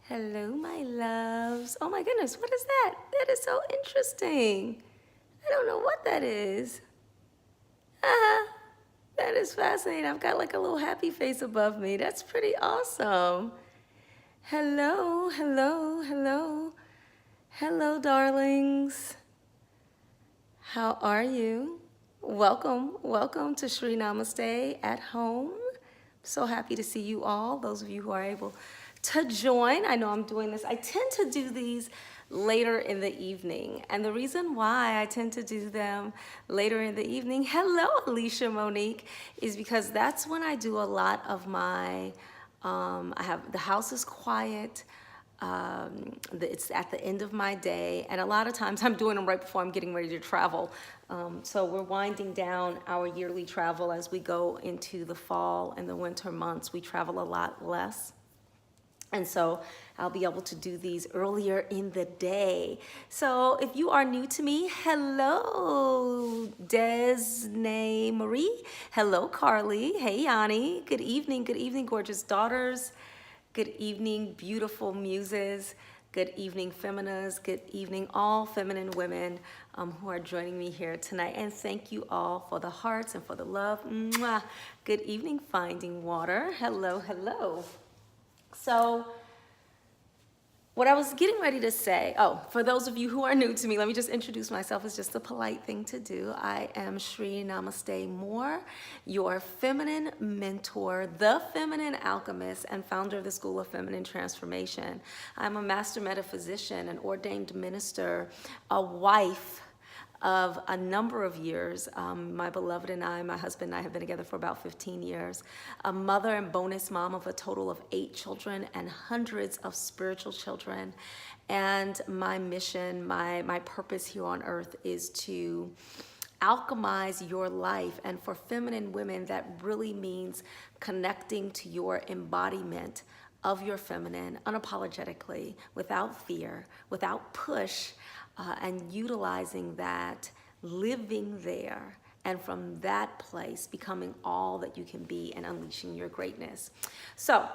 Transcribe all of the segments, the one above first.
Hello, my loves. Oh my goodness, what is that? That is so interesting. I don't know what that is. Ah, that is fascinating. I've got like a little happy face above me. That's pretty awesome. Hello, hello, hello. Hello, darlings. How are you? Welcome to Sri Namaste at home. So happy to see you all, those of you who are able to join. I know I'm doing this. I tend to do these later in the evening. And the reason why I tend to do them later in the evening, hello, Alicia Monique, is because that's when I do a lot of my, I have, the house is quiet. It's at the end of my day, and a lot of times I'm doing them right before I'm getting ready to travel. So we're winding down our yearly travel as we go into the fall and the winter months. We travel a lot less. And so I'll be able to do these earlier in the day. So if you are new to me, hello, Desnay Marie. Hello, Carly. Hey, Yanni. Good evening, gorgeous daughters. Good evening, beautiful muses. Good evening, feminas. Good evening, all feminine women who are joining me here tonight. And thank you all for the hearts and for the love. Mwah. Good evening, Finding Water. Hello, hello. So, what I was getting ready to say, oh, for those of you who are new to me, let me just introduce myself. It's just a polite thing to do. I am Sri Namaste Moore, your feminine mentor, the feminine alchemist, and founder of the School of Feminine Transformation. I'm a master metaphysician, an ordained minister, a wife of a number of years. My beloved and I, my husband and I have been together for about 15 years. A mother and bonus mom of a total of 8 children and hundreds of spiritual children. And my mission, my purpose here on earth is to alchemize your life. And for feminine women, that really means connecting to your embodiment of your feminine unapologetically, without fear, without push, and utilizing that, living there, and from that place, becoming all that you can be and unleashing your greatness. So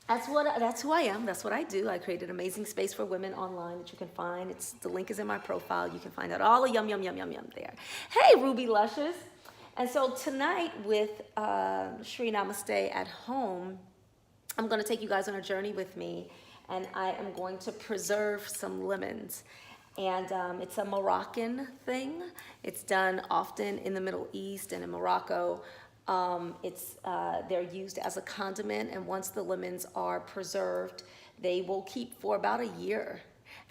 that's who I am. That's what I do. I created an amazing space for women online that you can find. The link is in my profile. You can find out all the yum there. Hey, Ruby Luscious. And so tonight with Sri Namaste at home, I'm going to take you guys on a journey with me, and I am going to preserve some lemons. And it's a Moroccan thing. It's done often in the Middle East and in Morocco. They're used as a condiment, and once the lemons are preserved, they will keep for about a year,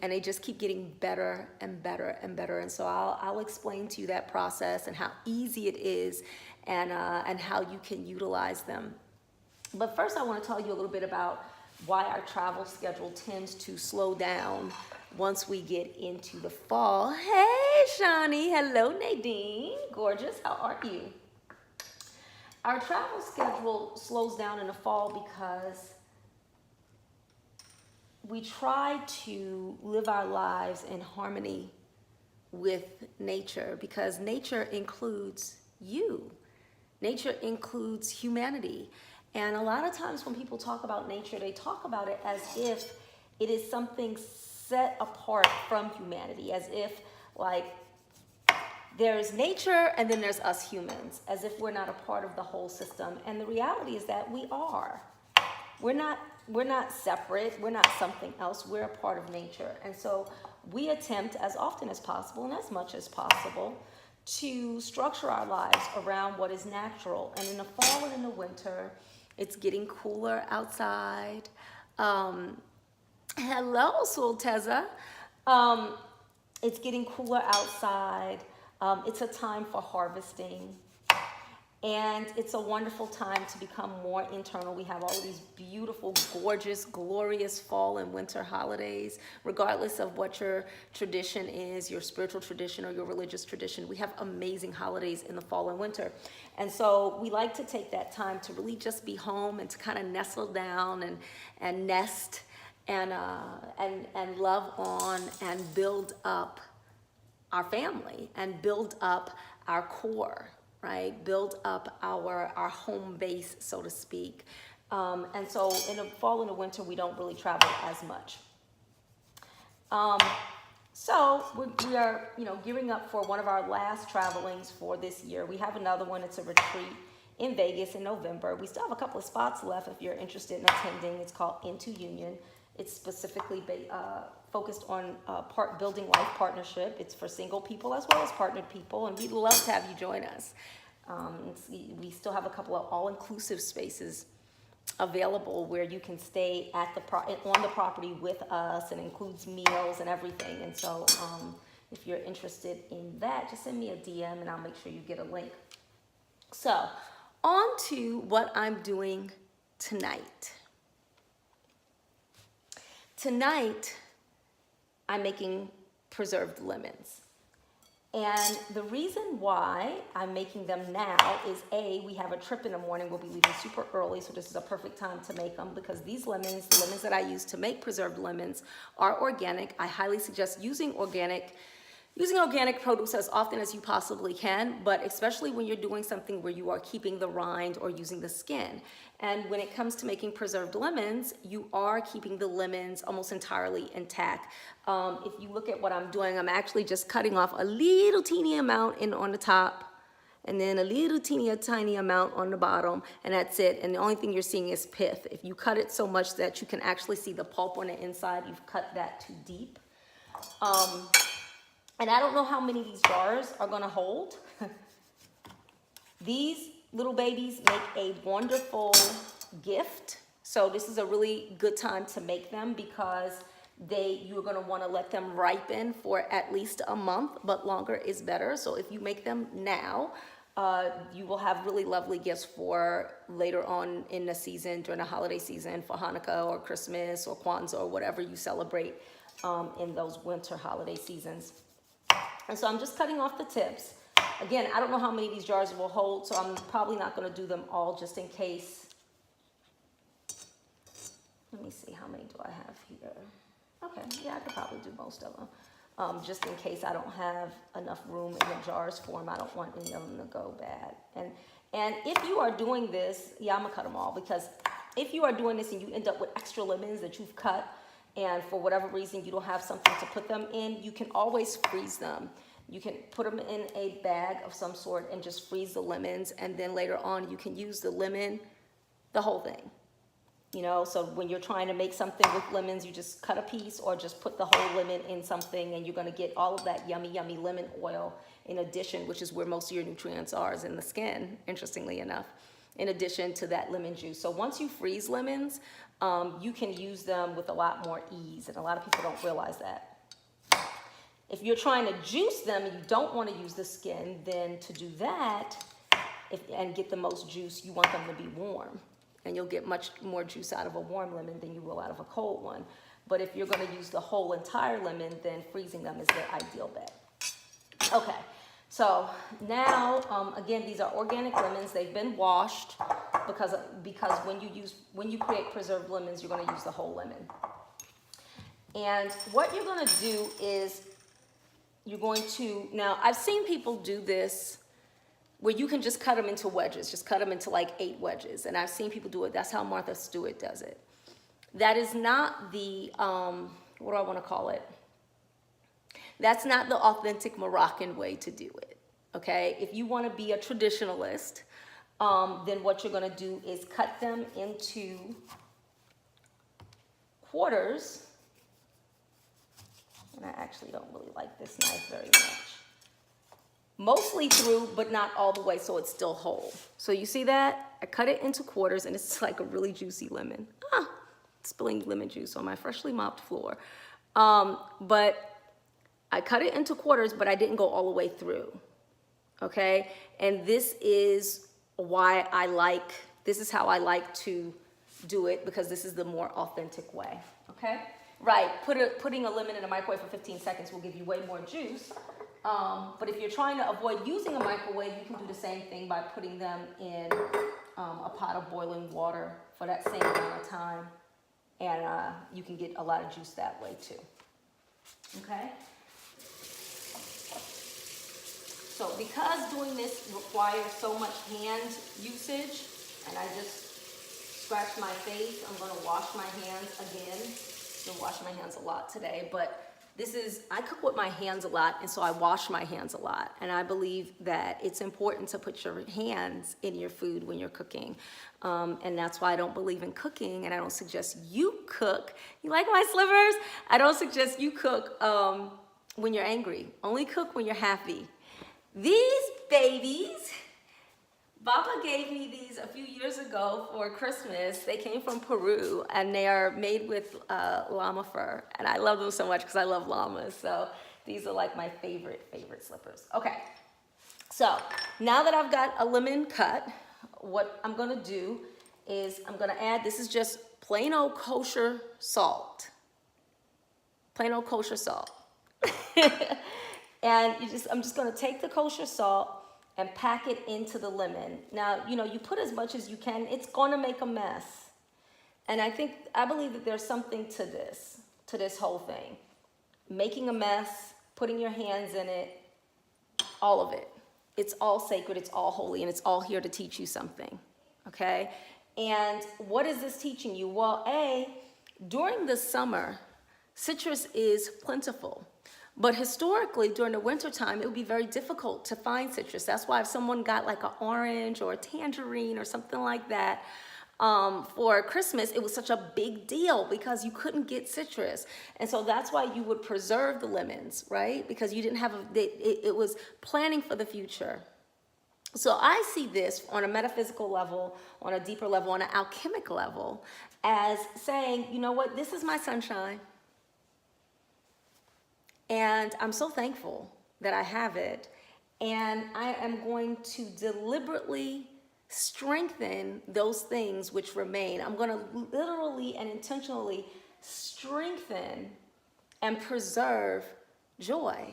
and they just keep getting better and better and better. And so I'll explain to you that process and how easy it is, and how you can utilize them. But first, I want to tell you a little bit about why our travel schedule tends to slow down once we get into the fall. Hey, Shani. Hello, Nadine. Gorgeous. How are you? Our travel schedule slows down in the fall because we try to live our lives in harmony with nature, because nature includes you. Nature includes humanity. And a lot of times when people talk about nature, they talk about it as if it is something set apart from humanity, as if like there's nature and then there's us humans, as if we're not a part of the whole system. And the reality is that we are. We're not separate. We're not something else. We're a part of nature. And so we attempt as often as possible and as much as possible to structure our lives around what is natural. And in the fall and in the winter, it's getting cooler outside. Hello, Sulteza. It's getting cooler outside. It's a time for harvesting. And it's a wonderful time to become more internal. We have all of these beautiful, gorgeous, glorious fall and winter holidays, regardless of what your tradition is, your spiritual tradition or your religious tradition. We have amazing holidays in the fall and winter. And so we like to take that time to really just be home and to kind of nestle down and nest and love on and build up our family and build up our core, right? Build up our home base, so to speak. And so in the fall and the winter, we don't really travel as much. So we are, gearing up for one of our last travelings for this year. We have another one. It's a retreat in Vegas in November. We still have a couple of spots left if you're interested in attending. It's called Into Union. It's specifically focused on building life partnership. It's for single people as well as partnered people, and we'd love to have you join us. We still have a couple of all-inclusive spaces available where you can stay on the property with us, and includes meals and everything. And so if you're interested in that, just send me a DM and I'll make sure you get a link. So on to what I'm doing tonight. Tonight, I'm making preserved lemons. And the reason why I'm making them now is we have a trip in the morning. We'll be leaving super early, so this is a perfect time to make them, because these lemons, the lemons that I use to make preserved lemons, are organic. I highly suggest using organic produce as often as you possibly can, but especially when you're doing something where you are keeping the rind or using the skin. And when it comes to making preserved lemons, you are keeping the lemons almost entirely intact. If you look at what I'm doing, I'm actually just cutting off a little teeny amount on the top, and then a little tiny amount on the bottom, and that's it. And the only thing you're seeing is pith. If you cut it so much that you can actually see the pulp on the inside, you've cut that too deep. And I don't know how many these jars are gonna hold. These little babies make a wonderful gift. So this is a really good time to make them, because you're gonna wanna let them ripen for at least a month, but longer is better. So if you make them now, you will have really lovely gifts for later on in the season, during the holiday season, for Hanukkah or Christmas or Kwanzaa or whatever you celebrate in those winter holiday seasons. And so I'm just cutting off the tips. Again, I don't know how many of these jars will hold, so I'm probably not going to do them all, just in case. Let me see, how many do I have here? Okay, yeah, I could probably do most of them. Just in case I don't have enough room in the jars for them. I don't want any of them to go bad. And if you are doing this, I'm going to cut them all, because if you are doing this and you end up with extra lemons that you've cut, and for whatever reason you don't have something to put them in, you can always freeze them. You can put them in a bag of some sort and just freeze the lemons, and then later on you can use the lemon, the whole thing. So when you're trying to make something with lemons, you just cut a piece or just put the whole lemon in something, and you're gonna get all of that yummy, yummy lemon oil in addition, which is where most of your nutrients are, is in the skin, interestingly enough, in addition to that lemon juice. So once you freeze lemons, you can use them with a lot more ease, and a lot of people don't realize that. If you're trying to juice them and you don't want to use the skin, then to do that and get the most juice, you want them to be warm, and you'll get much more juice out of a warm lemon than you will out of a cold one. But if you're going to use the whole entire lemon, then freezing them is the ideal bet. Okay, so now again, these are organic lemons. They've been washed, because when you create preserved lemons, you're going to use the whole lemon. And what you're going to do is now I've seen people do this where you can just cut them into wedges, just cut them into like 8 wedges. And I've seen people do it. That's how Martha Stewart does it. That is not the, what do I want to call it? That's not the authentic Moroccan way to do it, okay? If you want to be a traditionalist, then what you're going to do is cut them into quarters. And I actually don't really like this knife very much. Mostly through, but not all the way, so it's still whole. So you see that? I cut it into quarters, and it's like a really juicy lemon. Spilling lemon juice on my freshly mopped floor. But I cut it into quarters, but I didn't go all the way through, okay? And this is how I like to do it, because this is the more authentic way, okay? Right, putting a lemon in a microwave for 15 seconds will give you way more juice. But if you're trying to avoid using a microwave, you can do the same thing by putting them in a pot of boiling water for that same amount of time. And you can get a lot of juice that way too. Okay? So because doing this requires so much hand usage, and I just scratch my face. I'm gonna wash my hands again. I've been washing my hands a lot today, but I cook with my hands a lot, and so I wash my hands a lot. And I believe that it's important to put your hands in your food when you're cooking. And that's why I don't believe in cooking, and I don't suggest you cook. You like my slippers? I don't suggest you cook when you're angry. Only cook when you're happy. These babies, Baba gave me these a few years ago for Christmas. They came from Peru, and they are made with llama fur. And I love them so much because I love llamas. So these are like my favorite slippers. Okay, so now that I've got a lemon cut, what I'm gonna do is I'm gonna add, this is just plain old kosher salt. Plain old kosher salt. And I'm just gonna take the kosher salt and pack it into the lemon. Now, you put as much as you can. It's gonna make a mess. And I believe that there's something to this whole thing. Making a mess, putting your hands in it, all of it. It's all sacred, it's all holy, and it's all here to teach you something, okay? And what is this teaching you? Well, during the summer, citrus is plentiful. But historically, during the wintertime, it would be very difficult to find citrus. That's why if someone got like an orange or a tangerine or something like that for Christmas, it was such a big deal because you couldn't get citrus. And so that's why you would preserve the lemons, right? Because you didn't have, it was planning for the future. So I see this on a metaphysical level, on a deeper level, on an alchemic level, as saying, you know what, this is my sunshine. And I'm so thankful that I have it. And I am going to deliberately strengthen those things which remain. I'm going to literally and intentionally strengthen and preserve joy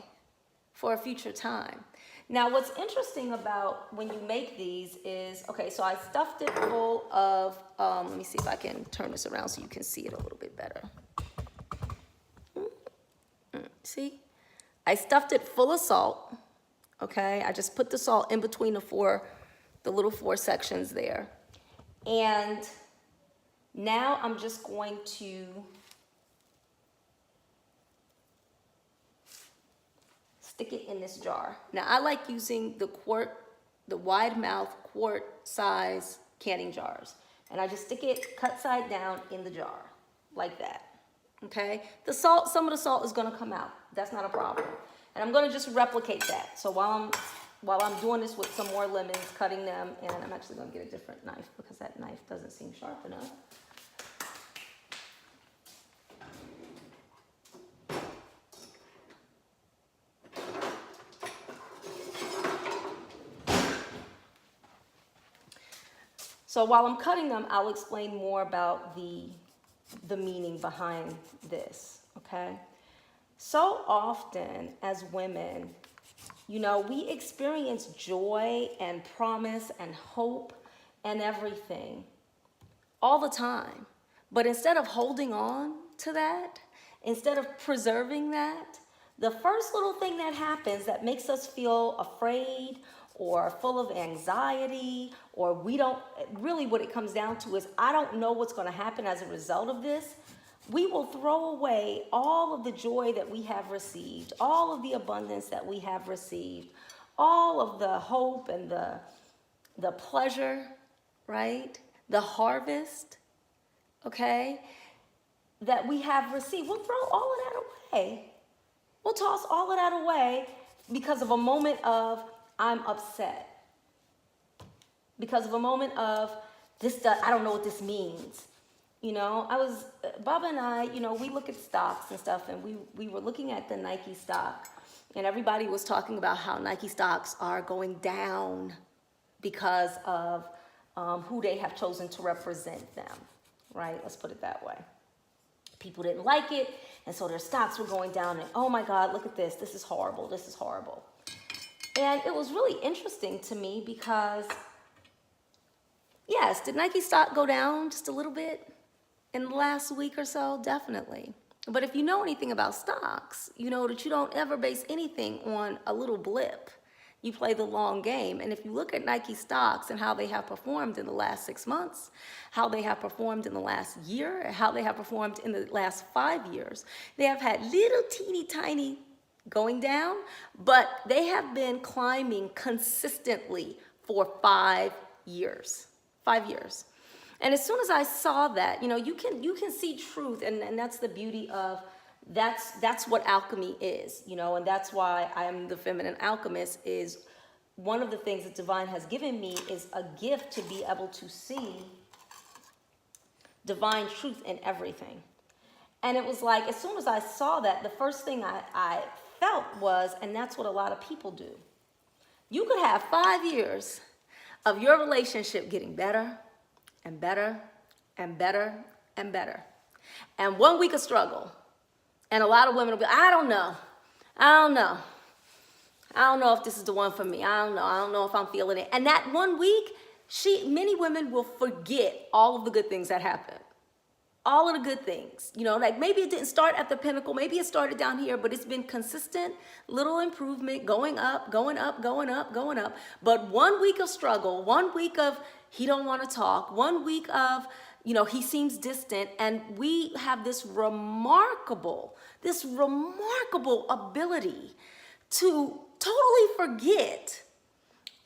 for a future time. Now, what's interesting about when you make these is, okay, so I stuffed it full of, let me see if I can turn this around so you can see it a little bit better. See? I stuffed it full of salt, okay? I just put the salt in between the little four sections there. And now I'm just going to stick it in this jar. Now I like using the wide mouth quart size canning jars. And I just stick it cut side down in the jar, like that. Okay, some of the salt is gonna come out. That's not a problem. And I'm gonna just replicate that. So while I'm doing this with some more lemons, cutting them, and I'm actually gonna get a different knife because that knife doesn't seem sharp enough. So while I'm cutting them, I'll explain more about the meaning behind this, okay? So often as women, we experience joy and promise and hope and everything all the time. But instead of holding on to that, instead of preserving that, the first little thing that happens that makes us feel afraid or full of anxiety, or really what it comes down to is, I don't know what's gonna happen as a result of this, we will throw away all of the joy that we have received, all of the abundance that we have received, all of the hope and the pleasure, right? The harvest, okay, that we have received. We'll throw all of that away. We'll toss all of that away because of a moment of, I'm upset. Because of a moment of, I don't know what this means. Baba and I, we look at stocks and stuff, and we were looking at the Nike stock, and everybody was talking about how Nike stocks are going down because of who they have chosen to represent them, right? Let's put it that way. People didn't like it, and so their stocks were going down, and oh my God, look at this. This is horrible. This is horrible. And it was really interesting to me because, yes, did Nike stock go down just a little bit in the last week or so? Definitely. But if you know anything about stocks, you know that you don't ever base anything on a little blip. You play the long game. And if you look at Nike stocks and how they have performed in the last 6 months, how they have performed in the last year, how they have performed in the last 5 years, they have had little teeny tiny going down, but they have been climbing consistently for 5 years. 5 years. And as soon as I saw that, you can see truth, and that's the beauty of that's what alchemy is, and that's why I am the feminine alchemist. Is one of the things that divine has given me is a gift to be able to see divine truth in everything. And it was like, as soon as I saw that, the first thing I felt was, and that's what a lot of people do. You could have 5 years of your relationship getting better and better and better and better. And 1 week of struggle. And a lot of women will be, I don't know if this is the one for me. I don't know if I'm feeling it. And that 1 week, many women will forget all of the good things that happened. All of the good things, like maybe it didn't start at the pinnacle, maybe it started down here, but it's been consistent, little improvement, going up, going up, going up, going up. But 1 week of struggle, 1 week of he don't want to talk, 1 week of, he seems distant, and we have this remarkable ability to totally forget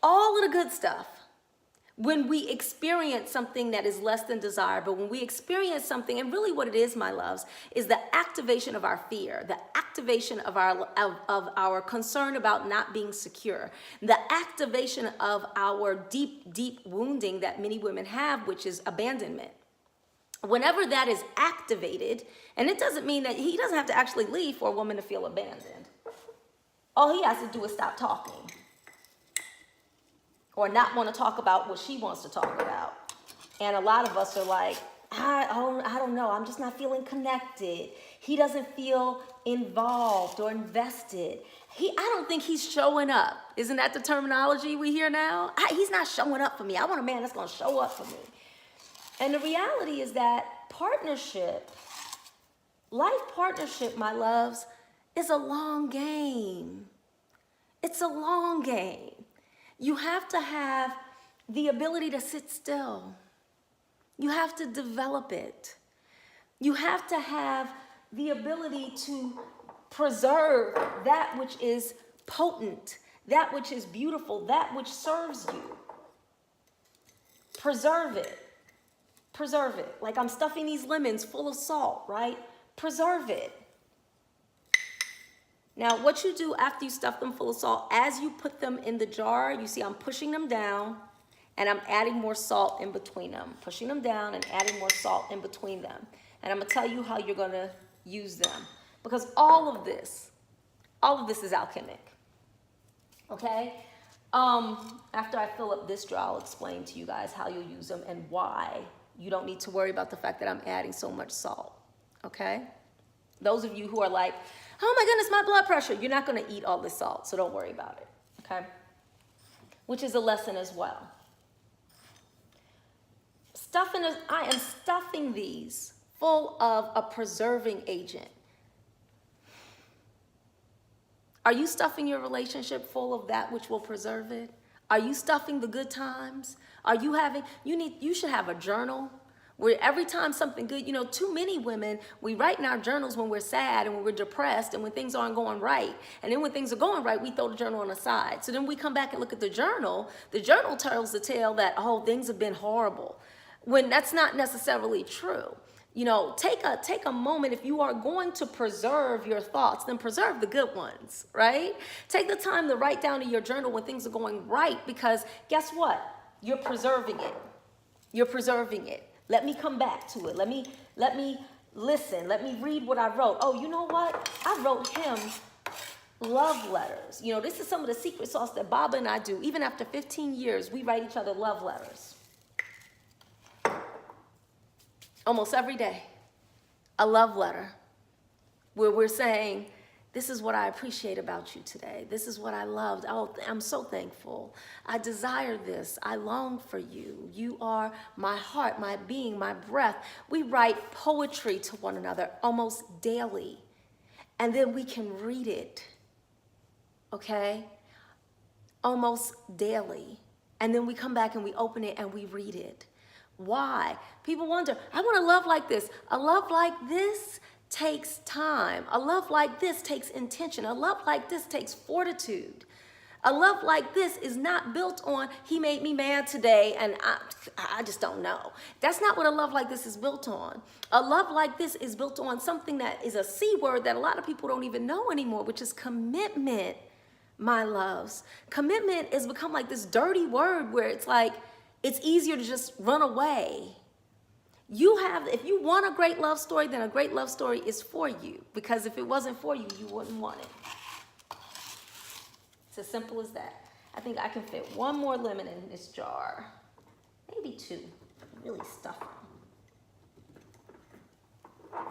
all of the good stuff when we experience something that is less than desirable, when we experience something, and really what it is, my loves, is the activation of our fear, the activation of our concern about not being secure, the activation of our deep, deep wounding that many women have, which is abandonment. Whenever that is activated, and it doesn't mean that he doesn't have to actually leave for a woman to feel abandoned. All he has to do is stop talking. Or not want to talk about what she wants to talk about. And a lot of us are like, I don't know, I'm just not feeling connected. He doesn't feel involved or invested. I don't think he's showing up. Isn't that the terminology we hear now? He's not showing up for me. I want a man that's going to show up for me. And the reality is that life partnership, my loves, is a long game. It's a long game. You have to have the ability to sit still. You have to develop it. You have to have the ability to preserve that which is potent, that which is beautiful, that which serves you. Preserve it. Preserve it. Like I'm stuffing these lemons full of salt, right? Preserve it. Now, what you do after you stuff them full of salt, as you put them in the jar, you see I'm pushing them down and I'm adding more salt in between them. Pushing them down and adding more salt in between them. And I'm going to tell you how you're going to use them. Because all of this is alchemic. Okay? After I fill up this jar, I'll explain to you guys how you'll use them and why you don't need to worry about the fact that I'm adding so much salt. Okay? Those of you who are like, oh my goodness, my blood pressure, you're not going to eat all this salt, so don't worry about it. Okay? Which is a lesson as well. I am stuffing these full of a preserving agent. Are you stuffing your relationship full of that which will preserve it? Are you stuffing the good times? You should have a journal where every time something good, too many women, we write in our journals when we're sad and when we're depressed and when things aren't going right. And then when things are going right, we throw the journal on the side. So then we come back and look at the journal. The journal tells the tale that, oh, things have been horrible, when that's not necessarily true. Take a moment. If you are going to preserve your thoughts, then preserve the good ones, right? Take the time to write down in your journal when things are going right, because guess what? You're preserving it. You're preserving it. Let me come back to it. Let me listen. Let me read what I wrote. Oh, you know what? I wrote him love letters. This is some of the secret sauce that Baba and I do. Even after 15 years, we write each other love letters. Almost every day, a love letter where we're saying, this is what I appreciate about you today. This is what I loved. Oh, I'm so thankful. I desire this. I long for you. You are my heart, my being, my breath. We write poetry to one another almost daily, and then we can read it, okay? almost daily. And then we come back and we open it and we read it. Why? People wonder, I want a love like this. A love like this takes time. A love like this takes intention. A love like this takes fortitude. A love like this is not built on, he made me mad today and I just don't know. That's not what a love like this is built on. A love like this is built on something that is a C word that a lot of people don't even know anymore, which is commitment, my loves. Commitment has become like this dirty word where it's like, it's easier to just run away. If you want a great love story, then a great love story is for you. Because if it wasn't for you, you wouldn't want it. It's as simple as that. I think I can fit one more lemon in this jar. Maybe two. Really stuff them.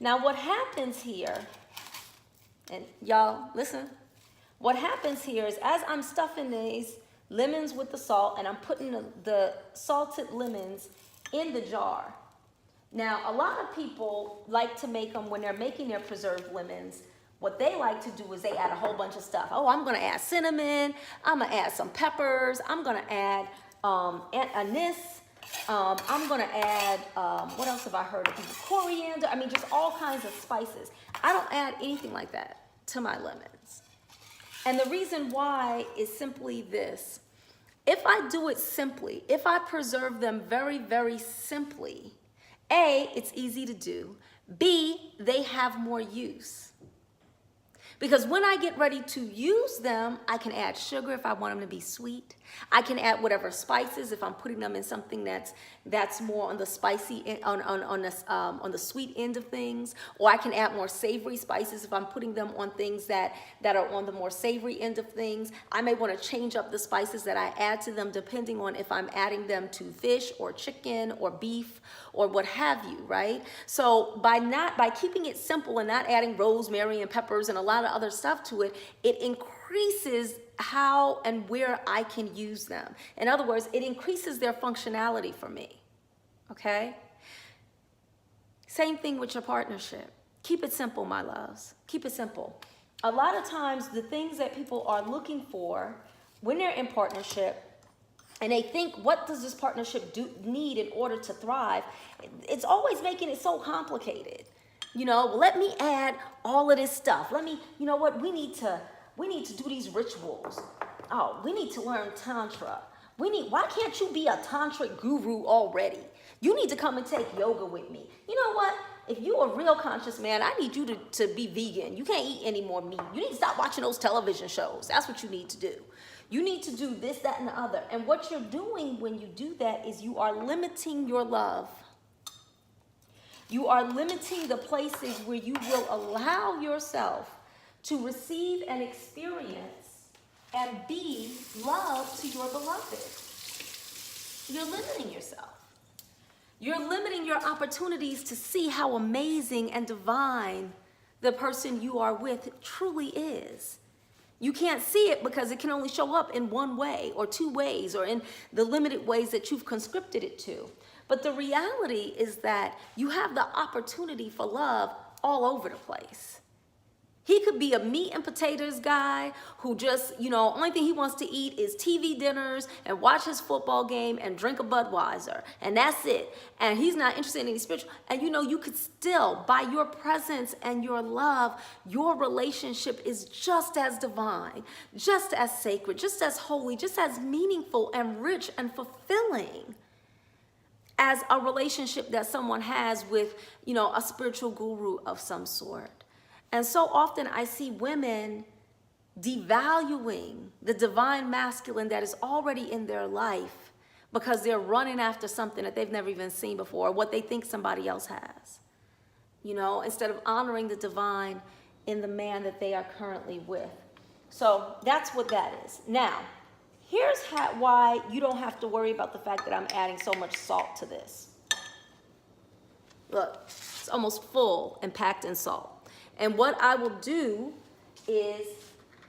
Now what happens here, and y'all listen, what happens here is as I'm stuffing these lemons with the salt and I'm putting the salted lemons in the jar. Now, a lot of people like to make them when they're making their preserved lemons. What they like to do is they add a whole bunch of stuff. Oh, I'm going to add cinnamon. I'm going to add some peppers. I'm going to add anise. I'm going to add, what else have I heard of people? Coriander. I mean, just all kinds of spices. I don't add anything like that to my lemons. And the reason why is simply this. If I do it simply, if I preserve them very, very simply, A, it's easy to do. B, they have more use. Because when I get ready to use them, I can add sugar if I want them to be sweet. I can add whatever spices if I'm putting them in something that's more on the spicy on the sweet end of things, or I can add more savory spices if I'm putting them on things that are on the more savory end of things. I may want to change up the spices that I add to them depending on if I'm adding them to fish or chicken or beef or what have you, right? So by keeping it simple and not adding rosemary and peppers and a lot of other stuff to it, it increases how and where I can use them. In other words, it increases their functionality for me, okay? Same thing with your partnership. Keep it simple, my loves. Keep it simple. A lot of times, the things that people are looking for when they're in partnership, and they think, what does this partnership need in order to thrive? It's always making it so complicated. You know, let me add all of this stuff. You know what, we need to do these rituals. Oh, we need to learn Tantra. Why can't you be a tantric guru already? You need to come and take yoga with me. You know what? If you're a real conscious man, I need you to be vegan. You can't eat any more meat. You need to stop watching those television shows. That's what you need to do. You need to do this, that, and the other. And what you're doing when you do that is you are limiting your love. You are limiting the places where you will allow yourself to receive and experience and be love to your beloved. You're limiting yourself. You're limiting your opportunities to see how amazing and divine the person you are with truly is. You can't see it because it can only show up in one way or two ways or in the limited ways that you've conscripted it to. But the reality is that you have the opportunity for love all over the place. He could be a meat and potatoes guy who just, only thing he wants to eat is TV dinners and watch his football game and drink a Budweiser. And that's it. And he's not interested in any spiritual. And you could still, by your presence and your love, your relationship is just as divine, just as sacred, just as holy, just as meaningful and rich and fulfilling as a relationship that someone has with, a spiritual guru of some sort. And so often I see women devaluing the divine masculine that is already in their life because they're running after something that they've never even seen before, or what they think somebody else has, instead of honoring the divine in the man that they are currently with. So that's what that is. Now, here's why you don't have to worry about the fact that I'm adding so much salt to this. Look, it's almost full and packed in salt. And what I will do is,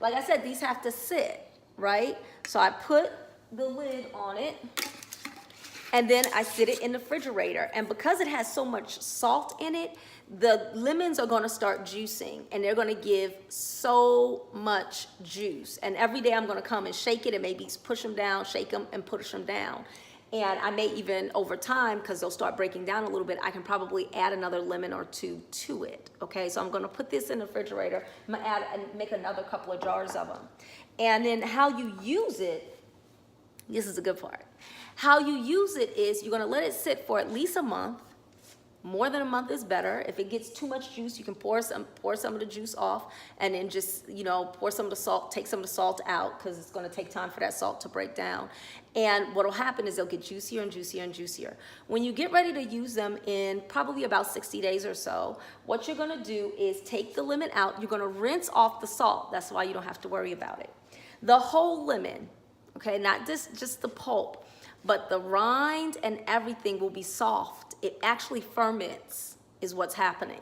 like I said, these have to sit, right? So I put the lid on it, And then I sit it in the refrigerator. And because it has so much salt in it, the lemons are gonna start juicing and they're gonna give so much juice. And every day I'm gonna come and shake it and maybe push them down, shake them and push them down. And I may even, over time, because they'll start breaking down a little bit, I can probably add another lemon or two to it, okay? So I'm gonna put this in the refrigerator. I'm gonna add and make another couple of jars of them. And then how you use it, this is a good part. How you use it is you're gonna let it sit for at least a month. More than a month is better. If it gets too much juice, you can pour some of the juice off and then just, pour some of the salt, take some of the salt out because it's gonna take time for that salt to break down. And what'll happen is they'll get juicier and juicier and juicier. When you get ready to use them in probably about 60 days or so, what you're gonna do is take the lemon out. You're gonna rinse off the salt. That's why you don't have to worry about it. The whole lemon, okay, not just the pulp, but the rind and everything will be soft. It actually ferments is what's happening.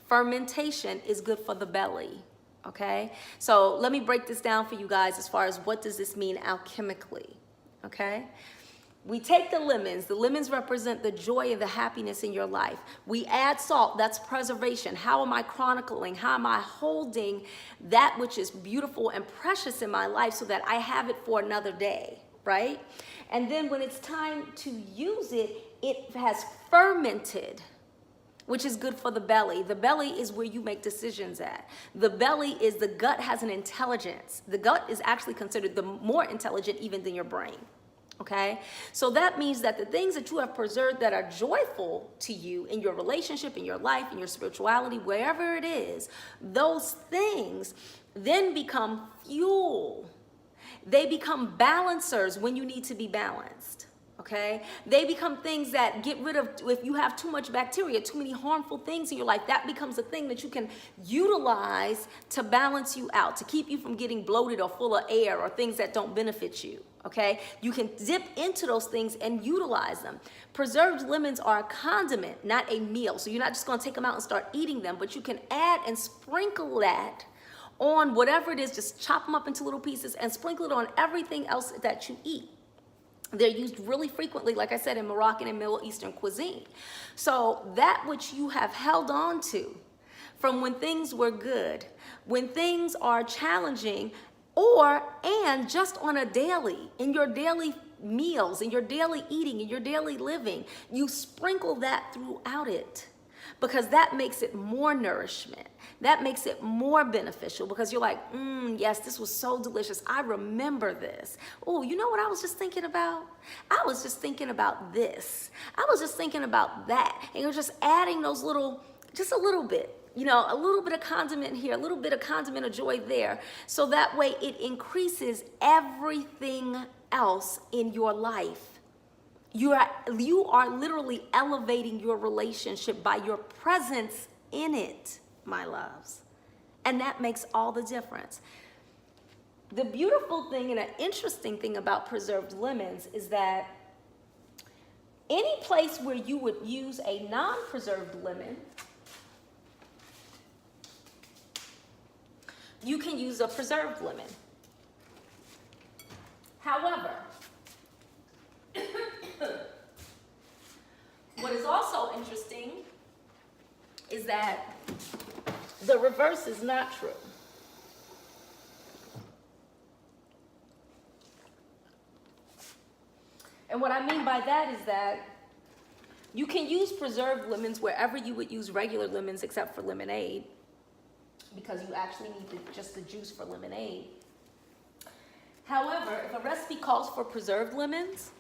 Fermentation is good for the belly, okay? So let me break this down for you guys as far as what does this mean alchemically, okay? We take the lemons. The lemons represent the joy and the happiness in your life. We add salt. That's preservation. How am I chronicling? How am I holding that which is beautiful and precious in my life so that I have it for another day, right? And then when it's time to use it, it has fermented, which is good for the belly. The belly is where you make decisions at. The belly is the gut has an intelligence. The gut is actually considered the more intelligent even than your brain. Okay, so that means that the things that you have preserved that are joyful to you in your relationship, in your life, in your spirituality, wherever it is, those things then become fuel. They become balancers when you need to be balanced. Okay, they become things that get rid of, if you have too much bacteria, too many harmful things in your life, that becomes a thing that you can utilize to balance you out, to keep you from getting bloated or full of air or things that don't benefit you. Okay, you can dip into those things and utilize them. Preserved lemons are a condiment, not a meal. So you're not just going to take them out and start eating them, but you can add and sprinkle that on whatever it is. Just chop them up into little pieces and sprinkle it on everything else that you eat. They're used really frequently, like I said, in Moroccan and Middle Eastern cuisine. So that which you have held on to from when things were good, when things are challenging, and just on a daily, in your daily meals, in your daily eating, in your daily living, you sprinkle that throughout it because that makes it more nourishment. That makes it more beneficial because you're like, yes, this was so delicious. I remember this. Oh, you know what I was just thinking about? I was just thinking about this. I was just thinking about that. And you're just adding those just a little bit. A little bit of condiment here, a little bit of condiment of joy there. So that way it increases everything else in your life. You are literally elevating your relationship by your presence in it, my loves. And that makes all the difference. The beautiful thing and an interesting thing about preserved lemons is that any place where you would use a non-preserved lemon, you can use a preserved lemon. However, what is also interesting is that the reverse is not true. And what I mean by that is that you can use preserved lemons wherever you would use regular lemons except for lemonade, because you actually need just the juice for lemonade. However, if a recipe calls for preserved lemons,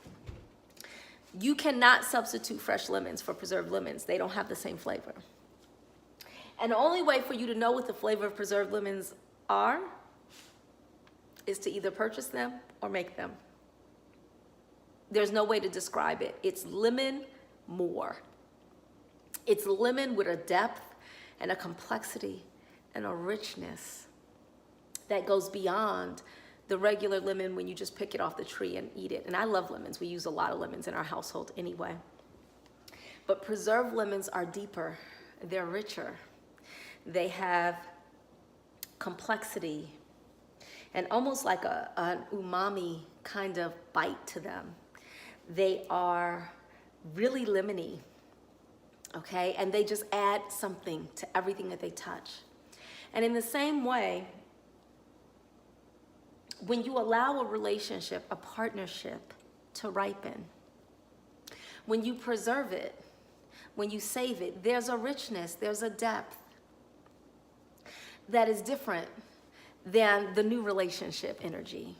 you cannot substitute fresh lemons for preserved lemons. They don't have the same flavor. And the only way for you to know what the flavor of preserved lemons are is to either purchase them or make them. There's no way to describe it. It's lemon more. It's lemon with a depth and a complexity and a richness that goes beyond the regular lemon when you just pick it off the tree and eat it. And I love lemons. We use a lot of lemons in our household anyway. But preserved lemons are deeper. They're richer. They have complexity and almost like an umami kind of bite to them. They are really lemony, okay? And they just add something to everything that they touch. And in the same way, when you allow a relationship, a partnership to ripen, when you preserve it, when you save it, there's a richness, there's a depth that is different than the new relationship energy.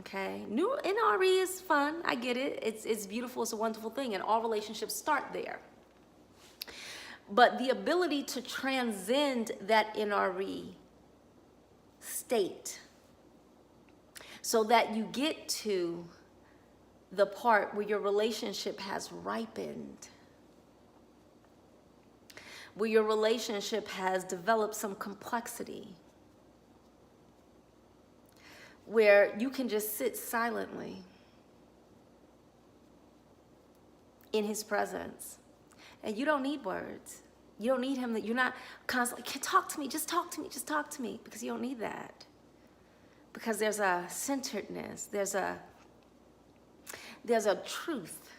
Okay, new NRE is fun. I get it. It's beautiful. It's a wonderful thing, and all relationships start there. But the ability to transcend that NRE state so that you get to the part where your relationship has ripened, where your relationship has developed some complexity, where you can just sit silently in his presence. And you don't need words. You don't need him, that you're not constantly, talk to me, just talk to me, just talk to me, because you don't need that. Because there's a centeredness, there's a truth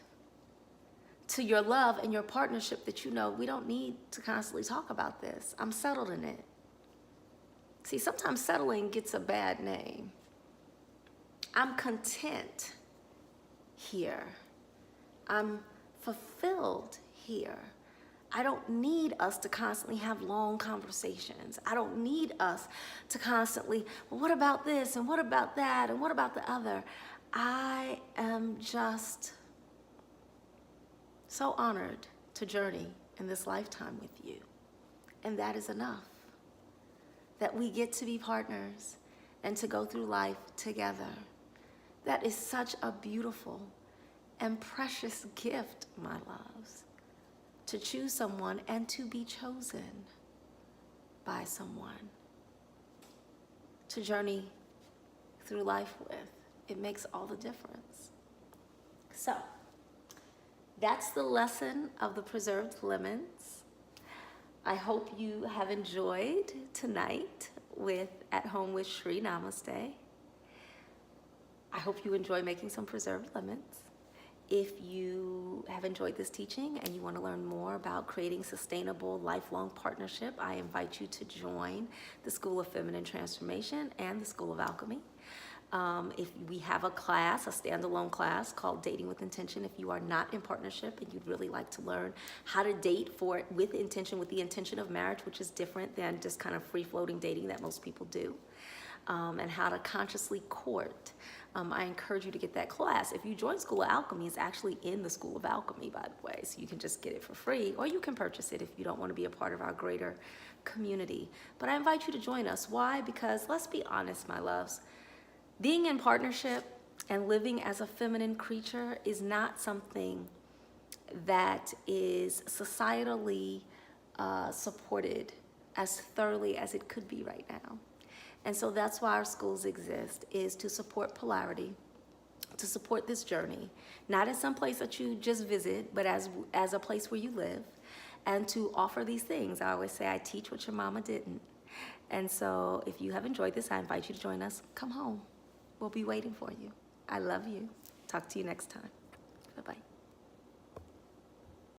to your love and your partnership that you know we don't need to constantly talk about this. I'm settled in it. See, sometimes settling gets a bad name. I'm content here. I'm fulfilled here. I don't need us to constantly have long conversations. I don't need us to constantly, well, what about this and what about that and what about the other? I am just so honored to journey in this lifetime with you. And that is enough. That we get to be partners and to go through life together. That is such a beautiful and precious gift, my loves, to choose someone and to be chosen by someone to journey through life with. It makes all the difference. So that's the lesson of the preserved lemons. I hope you have enjoyed tonight with At Home with Sri Namaste. I hope you enjoy making some preserved lemons. If you have enjoyed this teaching and you want to learn more about creating sustainable, lifelong partnership, I invite you to join the School of Feminine Transformation and the School of Alchemy. If we have a class, a standalone class called Dating with Intention, if you are not in partnership and you'd really like to learn how to date with intention, with the intention of marriage, which is different than just kind of free-floating dating that most people do, and how to consciously court, I encourage you to get that class. If you join School of Alchemy, it's actually in the School of Alchemy, by the way, so you can just get it for free, or you can purchase it if you don't want to be a part of our greater community. But I invite you to join us. Why? Because let's be honest, my loves, being in partnership and living as a feminine creature is not something that is societally supported as thoroughly as it could be right now. And so that's why our schools exist, is to support polarity, to support this journey, not as some place that you just visit, but as a place where you live, and to offer these things. I always say I teach what your mama didn't. And so if you have enjoyed this, I invite you to join us. Come home. We'll be waiting for you. I love you. Talk to you next time. Bye-bye.